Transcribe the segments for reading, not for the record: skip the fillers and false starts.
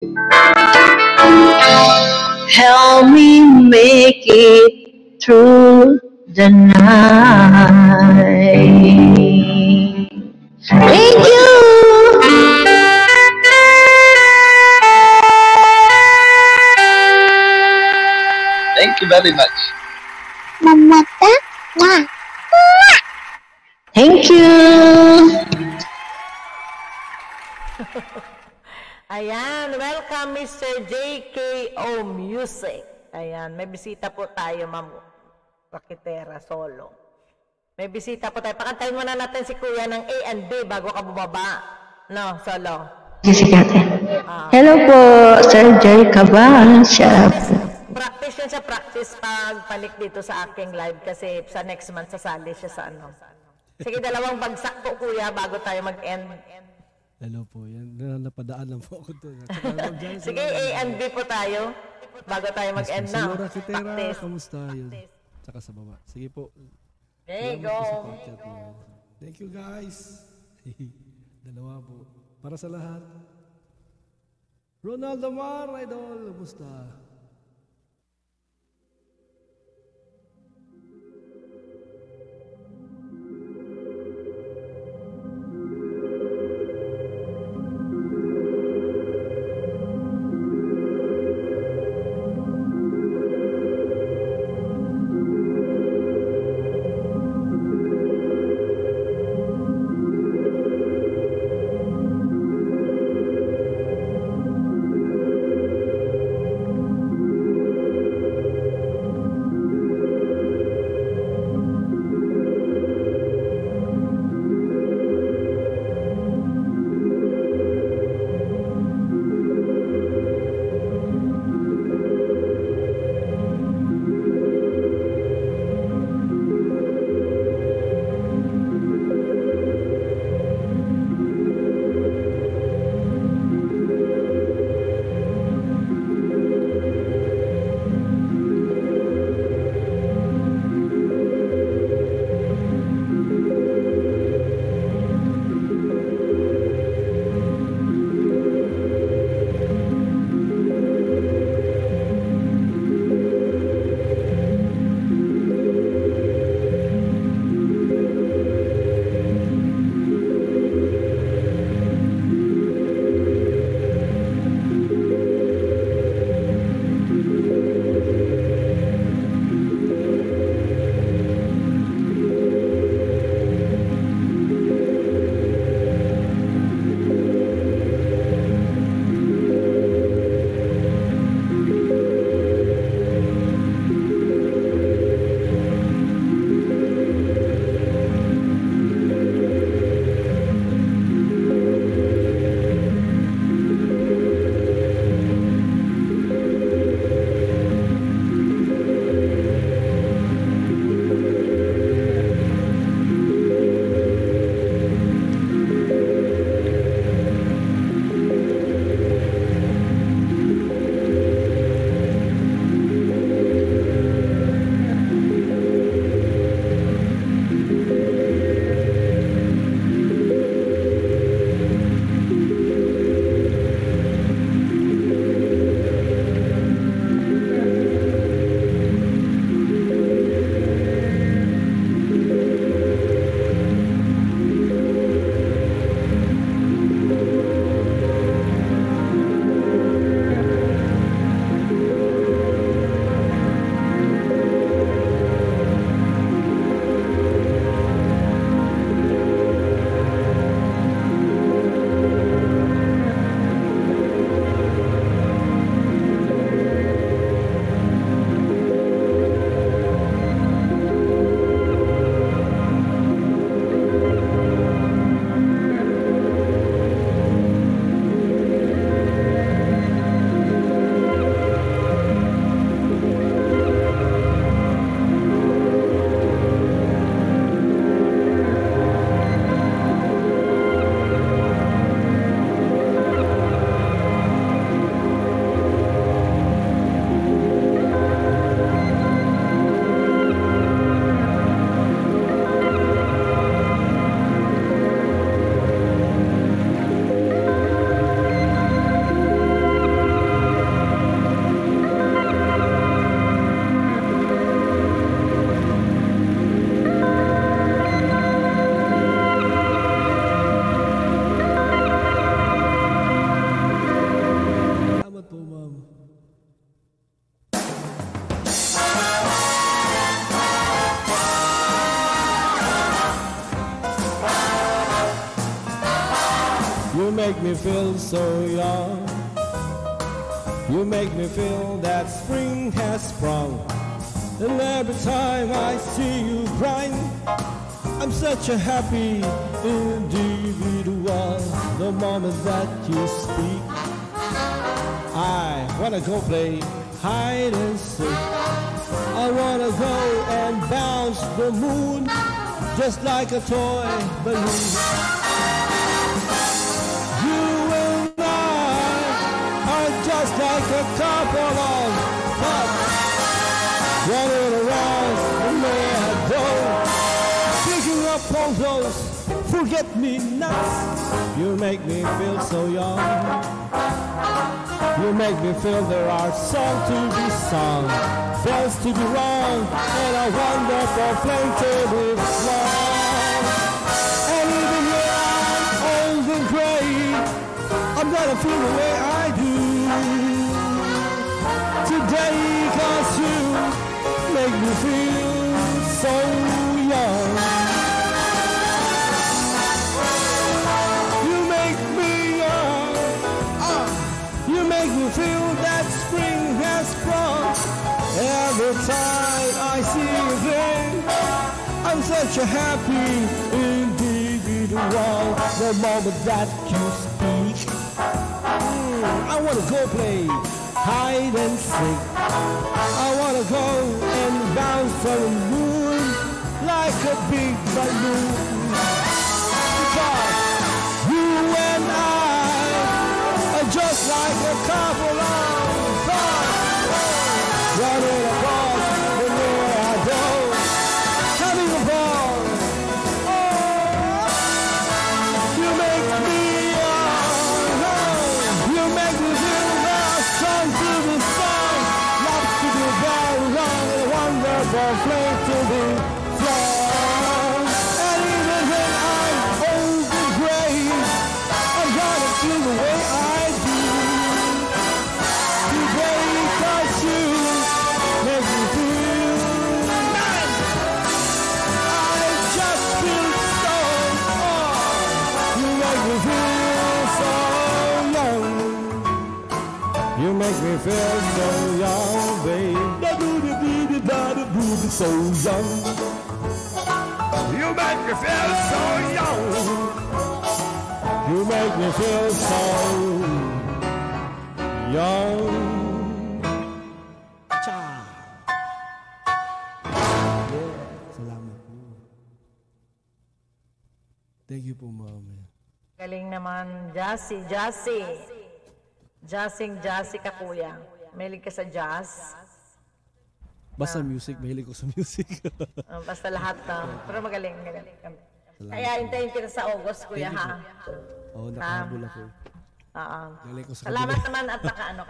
Help me make it through the night. Thank you. Thank you very much. Mamata na. Thank you. Ayan, welcome Mr. JKO Music. Ayan, may bisita po tayo, Ma'am Rakitera Solo. May bisita po tayo. Pakantayin muna natin si Kuya ng A and B bago ka bumaba. No, Solo. Jessica. Hello po, Sir Joy Cabancha. Practice yan siya, practice pagpanik dito sa aking live kasi sa next month sasali siya sa ano. Sige, dalawang bagsak po Kuya bago tayo mag-end. Hello po, yan. Napadaan lang po ako doon. Sige, A and B po tayo bago tayo mag-end na. Laura Kitera, kamusta yun? Tsaka sa baba. Sige po. Okay, go. Thank you guys. Dalawa po. Para sa lahat. Ronaldo Mar, idol, kamusta? me feel so young. You make me feel that spring has sprung. And every time I see you crying, I'm such a happy individual. The moment that you speak, I wanna go play hide and seek. I wanna go and bounce the moon just like a toy balloon. You and I are just like a couple of pups running around the meadow, picking up all those forget-me-nots. You make me feel so young. You make me feel there are songs to be sung, bells to be rung, and a wonderful flame to be flung. And even when I'm old and gray, I'm gonna feel the way I do today, 'cause you make me feel so young. You make me young. You make me feel that spring has sprung. Every time I see you then, I'm such a happy individual. The moment that you speak, I wanna go play hide and seek. I wanna go and bounce on the moon like a big balloon. Because you and I are just like a couple of thoughts running across the meadow, having a ball. Oh, you make me young. You make me feel the sun to the sun, love to be bound on a wonderful flame to be flown. And even when I'm old and gray, I'm gonna feel the way I do today, 'cause you make me feel nice. I just feel so you make me feel so young. You make me feel so young, babe. So young. You make me feel so young. You make me feel so young. Cha. Yeah. Salamat po. Thank you po, ma'am. Galing naman, Jassy. Jassy ka, kuya. Mahilig ka sa jazz. Basta music, mahilig ko sa music. Basta lahat na. Pero magaling. Kaya hintayin kita sa August, kuya, ha? Oo, nakahabol ako. Oo. Galing ko sa Salamat naman at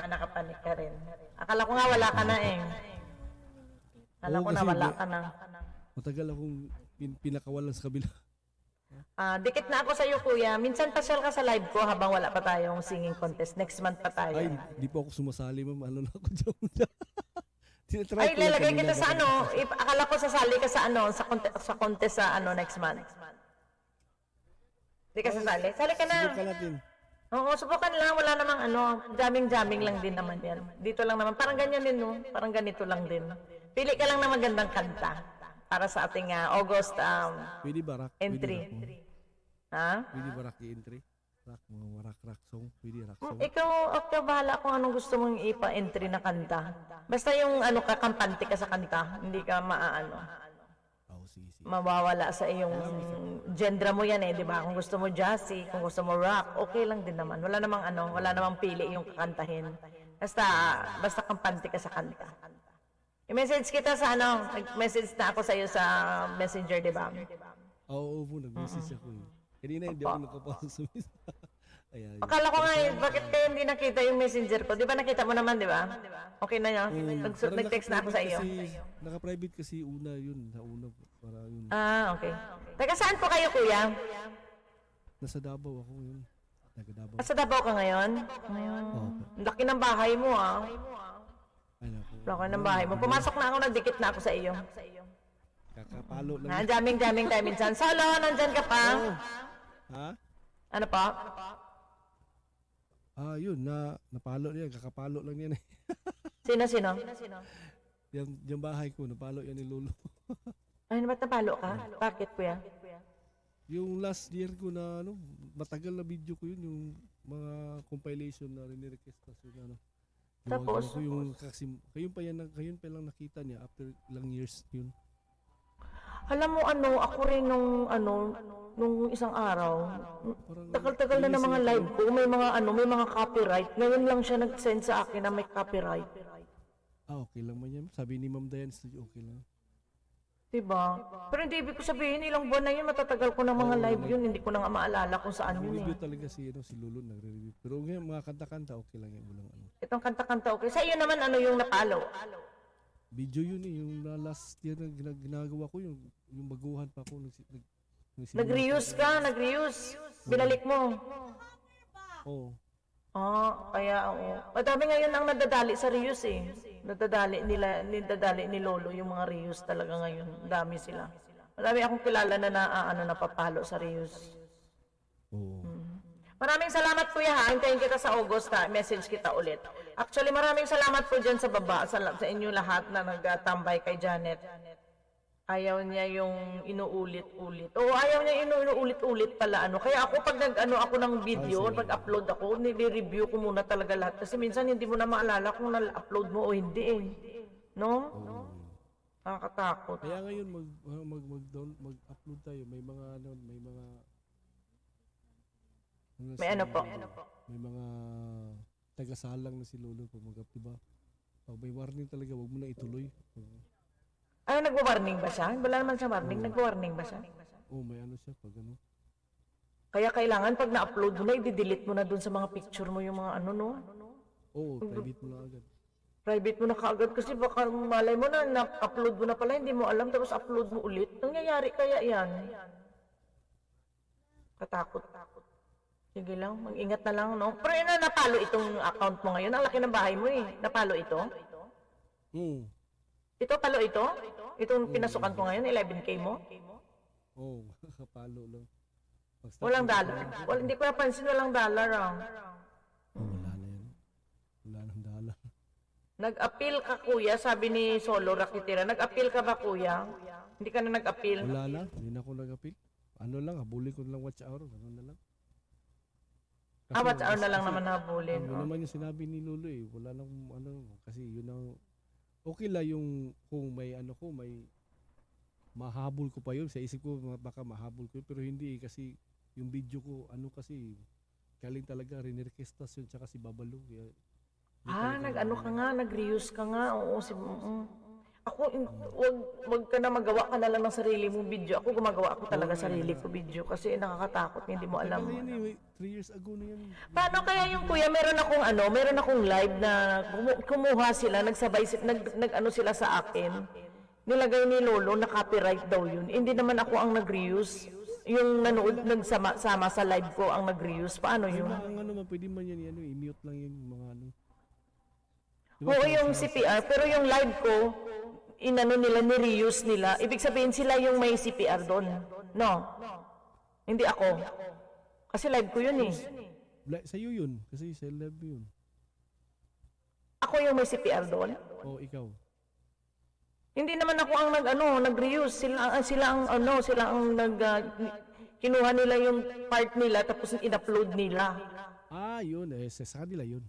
nakapanik ka rin. Akala ko nga wala ka na eh. Akala ko na wala ka na. Matagal akong pinakawalan sa kabila. Dikit na ako sa iyo, kuya. Minsan pasyal ka sa live ko habang wala pa tayong singing contest. Next month pa tayo. Ay, di po ako sumasali, ma'am. Ano na ako dyan. Ay, lalagay kita sa ano. Akala ko sasali ka sa ano, sa contest sa ano next month. Hindi ka sasali? Sali ka na. Subukan natin. Oo, subukan lang. Wala namang ano. Jamming lang din naman yan. Dito lang naman. Parang ganyan din, no? Parang ganito lang din. Pili ka lang ng magandang kanta para sa ating August Pwede ba rock? entry. Ha? Pwede ba rock entry? Rock, mga rock song. Pwede rock song. Ikaw bahala kung anong gusto mong ipa-entry na kanta. Basta yung ano, kakampante ka sa kanta. Hindi ka maaano. Oh, sige. Mawawala sa iyong genre mo yan eh, di ba? Kung gusto mo jazzy, kung gusto mo rock, okay lang din naman. Wala namang pili yung kakantahin. Basta kampante ka sa kanta. I-message kita sa ano, nag-message na ako sa iyo sa Messenger, di ba? Oo, nag-message ako eh. Kanina hindi ako nakapasok sa message. Akala ko nga eh, bakit kayo hindi nakita yung messenger ko? Di ba nakita mo naman, di ba? Okay na yun? Nag-text na ako sa iyo. Naka-private kasi una yun. Nauna para yun. Okay. Taga saan po kayo, kuya? Nasa Davao ako yun. Taga Davao. Sa Davao ka ngayon? Laki ng bahay mo, Ay, naku. Laki ng bahay mo. Pumasok na ako, nagdikit na ako sa iyo. Kakapalo lang. Jamming tayo minsan. Solo, nandyan ka pa? Ha? Ano pa? Yun, napalo niya. Kakapalo lang yan eh. Sino? Yung bahay ko, napalo yan ni Lolo. Ay, ba't napalo ka? Bakit, kuya? Yung last year ko na, matagal na video ko yun, yung mga compilation na rin-request yun, Tapos? Ko yung, kayon pa lang nakita niya after ilang years yun. Alam mo, ako rin nung isang araw, tagal-tagal na ng mga live ko, may mga copyright. Ngayon lang siya nag-send sa akin na may copyright. Okay lang man yan. Sabi ni Ma'am Diane, okay lang. Diba? Pero hindi ibig ko sabihin, ilang buwan na yun, matatagal ko ng mga live yun, hindi ko na nga maalala kung saan yun Nag-review talaga si Lolo, nagre-review. Pero ngayon, mga kanta-kanta, okay lang yan. Walang Itong kanta-kanta, okay. Sa iyo naman, yung napalo? Video yun yung last year na ginagawa ko, yung baguhan pa ako. Nag-reuse ka, Binalik mo. Oo. Kaya madami ngayon ang nadadali sa reuse eh. Nadadali ni Lolo yung mga reuse talaga ngayon. Dami sila. Madami akong kilala na napapalo sa reuse. Oo. Maraming salamat kuya ha. Hintayin kita sa August ha. Message kita ulit. Actually maraming salamat po dyan sa baba. Sa inyo lahat na nagtambay kay Janet. Ayaw niya yung inuulit-ulit. Ayaw niya inuulit-ulit pala. Kaya ako pag ako ng video, pag-upload ako, nire-review ko muna talaga lahat. Kasi minsan hindi mo na maalala kung na-upload mo o hindi eh. No? Nakakatakot. Kaya ngayon mag-upload tayo. May mga may ano po? May mga tagasalang na si Lolo pag diba? Pag may warning talaga, wag mo na ituloy. Ay, nagwa-warning ba siya? Wala naman siya warning. Nagwa-warning ba siya? May siya pag Kaya kailangan pag na-upload mo na, i-delete mo na dun sa mga picture mo yung mga private mo na agad. Private mo na kaagad kasi baka malay mo na-upload mo na pala, hindi mo alam, tapos upload mo ulit. Nangyayari kaya yan? Katakot. Sige lang, mag-ingat na lang, no? Pero napalo itong account mo ngayon. Ang laki ng bahay mo eh. Napalo ito? Ito, palo ito? Itong pinasukan ko ngayon, 11K mo? Kapalo lang. Walang dollar. Hindi ko napansin, walang dollar wala na yan. Wala nang dollar. Nag-appeal ka kuya, sabi ni Solo Rakitira. Nag-appeal ka ba kuya? Hindi ka na nag-appeal? Wala na, hindi na ako nag-appeal. Habulin ko lang watch hour, gano'n na lang. Watch hour na lang naman habulin. Yun naman yung sinabi ni Lolo eh. Wala nang kasi yun ang okay lang yung kung may may mahabol ko pa yun. Sa isip ko baka mahabol ko yun. Pero hindi eh, kasi yung video ko kasi galing talaga rin-requestas yun tsaka si Babalo. Ka nga, nag-reuse ka nga. Oo, ako, wag ka na magawa ka na lang ng sarili mong video. Ako gumagawa ako talaga sarili ko video kasi nakakatakot, hindi mo alam. 3 years ago na yan. Paano kaya yung kuya, meron akong live na kumuha sila, nagsabay sila sa akin. Nilagay ni Lolo na copyright daw yun. Hindi naman ako ang nag-reuse. Yung nanood, nagsama sa live ko ang nag-reuse. Paano yun? Pwede man yan, i-mute lang yung mga Oo, yung CPR. Pero yung live ko, ni-reuse nila. Ibig sabihin sila yung may CPR doon. No? Hindi ako. Kasi live ko yun eh. Sa'yo yun. Kasi sa live yun. Ako yung may CPR doon? Ikaw. Hindi naman ako ang nag-reuse. Sila ang kinuha nila yung part nila tapos in-upload nila. Yun. Sa kanila yun.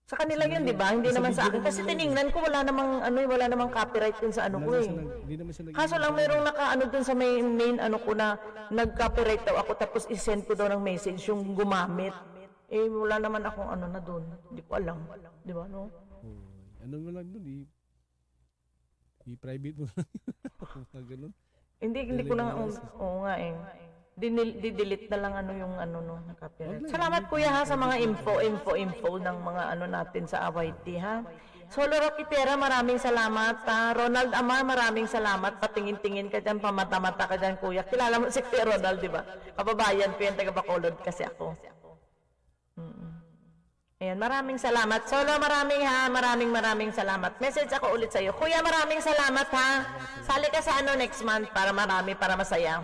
Sa kanila yun, di ba? Hindi naman sa akin. Kasi tiningnan ko, wala namang copyright dun sa ko eh. Kaso lang merong dun sa main ko na nag-copyright daw ako tapos isend ko daw ng message yung gumamit. Wala naman akong na dun. Hindi ko alam. Di ba, no? Mo lang dun, i-private mo lang. Ganun. Hindi ko na, oo nga eh. Di-delete na lang yung copyright. Salamat kuya ha sa mga info ng mga natin sa AYT ha. Solo Rakitera, maraming salamat ha. Ronald Amar, maraming salamat. Patingin-tingin ka dyan, pamata-mata ka dyan kuya. Kilala mo si Kuya Ronald, di ba? Kababayan ko yan, taga Bacolod kasi ako. Ayan, maraming salamat. Solo, maraming salamat. Message ako ulit sa'yo. Kuya, maraming salamat ha. Sali ka sa next month para masaya.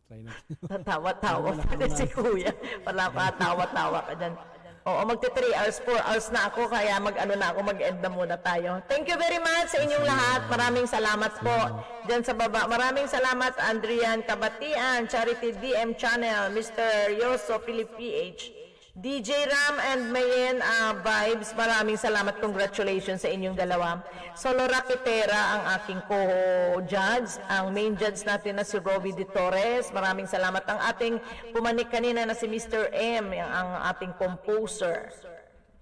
try na. Tawa-tawa pa din si Kuya. Wala ka, tawa-tawa ka dyan. Oo, magti 3 hours, 4 hours na ako, kaya mag-end na muna tayo. Thank you very much sa inyong lahat. Maraming salamat po dyan sa baba. Maraming salamat, Andrian Kabatian, Charity DM Channel, Mr. Yoso, Philip PH, DJ Ram and Mayen Vibes. Maraming salamat. Congratulations sa inyong dalawa. Solo Rakitera ang aking co-judge. Ang main judge natin na si Robbie De Torres. Maraming salamat. Ang ating pumanik kanina na si Mr. M, ang ating composer.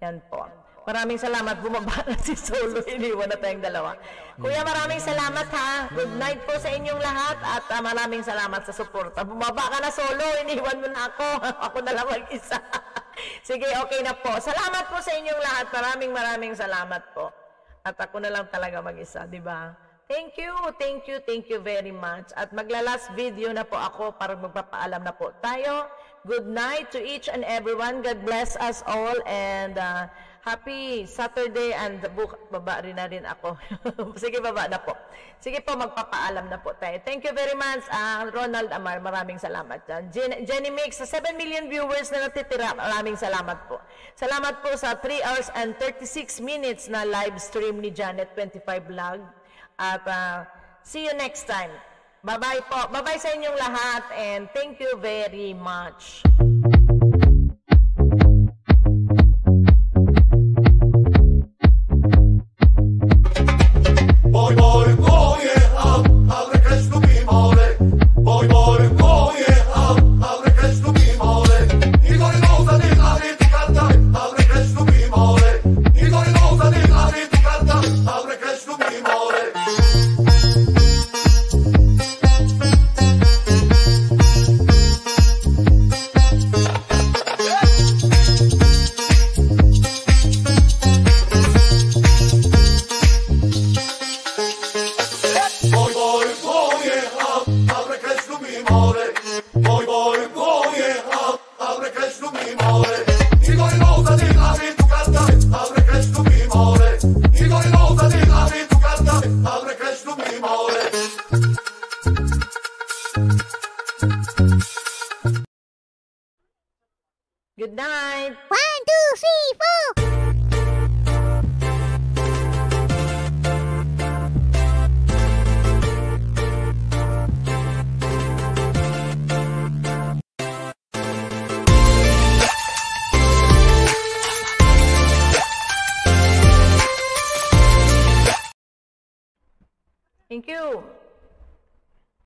Yan po. Maraming salamat. Bumaba na si Solo. Iniwan na tayong dalawa. Kuya, maraming salamat ha. Good night po sa inyong lahat at maraming salamat sa suporta. Bumaba ka na, Solo. Iniwan mo na ako. Ako na lang mag-isa. Sige, okay na po. Salamat po sa inyong lahat. Maraming salamat po. At ako na lang talaga mag-isa, di ba? Thank you very much. At magla-last video na po ako para magpapaalam na po tayo. Good night to each and everyone. God bless us all and happy Saturday and baba rin na rin ako. Sige, baba na po. Sige po, magpapaalam na po tayo. Thank you very much, Ronald Amar. Maraming salamat dyan. Jenny Mix, sa 7 million viewers na natitira, maraming salamat po. Salamat po sa 3 hours and 36 minutes na live stream ni Janet 25 Vlog. At see you next time. Bye-bye po. Bye-bye sa inyong lahat and thank you very much. Good night. 1, 2, 3, 4. Thank you.